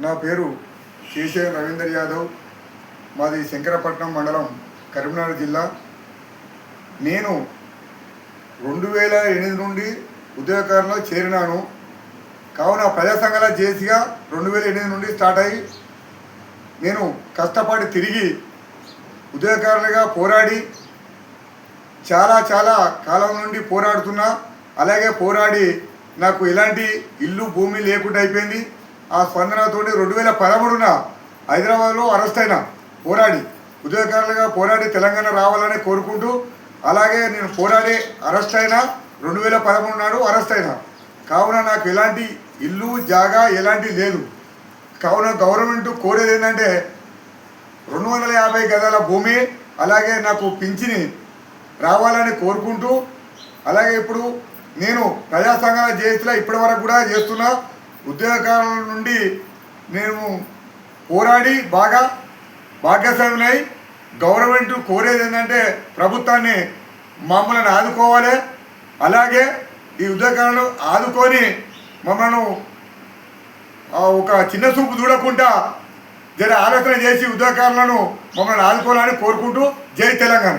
నా పేరు కేశవ రవీందర్ యాదవ్. మాది శంకరపట్నం మండలం, కరీంనగర్ జిల్లా. నేను 2008 నుండి ఉద్యోగకారంలో చేరినాను. కావున ప్రజా సంఘాల జేసీగా 2008 నుండి స్టార్ట్ అయ్యి నేను కష్టపడి తిరిగి ఉద్యోగకారులుగా పోరాడి చాలా కాలం నుండి పోరాడుతున్నా. అలాగే పోరాడి నాకు ఎలాంటి ఇల్లు భూమి లేకుండా అయిపోయింది. ఆ స్పందనతో 2013 హైదరాబాద్లో అరెస్ట్ అయినా, పోరాడి ఉద్యోగకారులుగా పోరాడి తెలంగాణ రావాలని కోరుకుంటూ. అలాగే నేను పోరాడి అరెస్ట్ అయినా 2013 నాడు అరెస్ట్ అయినా. కావున నాకు ఎలాంటి ఇల్లు జాగా ఎలాంటి లేదు. కావున గవర్నమెంట్ కోరేది ఏంటంటే 250 గజాల భూమి, అలాగే నాకు పింఛని రావాలని కోరుకుంటూ. అలాగే ఇప్పుడు నేను ప్రజా సంఘాల జేఏసీలో ఇప్పటి వరకు కూడా చేస్తున్నా. ఉద్యోగకారుల నుండి నేను పోరాడి బాగా భాగ్యస్వామినై గవర్నమెంట్ కోరేది ఏంటంటే ప్రభుత్వాన్ని మమ్మల్ని ఆదుకోవాలి. అలాగే ఈ ఉద్యోగకారులను ఆదుకొని మమ్మల్ని ఒక చిన్న చూపు చూడకుండా జర ఆలోచన చేసి ఉద్యోగకారులను మమ్మల్ని ఆదుకోవాలని కోరుకుంటూ. జై తెలంగాణ.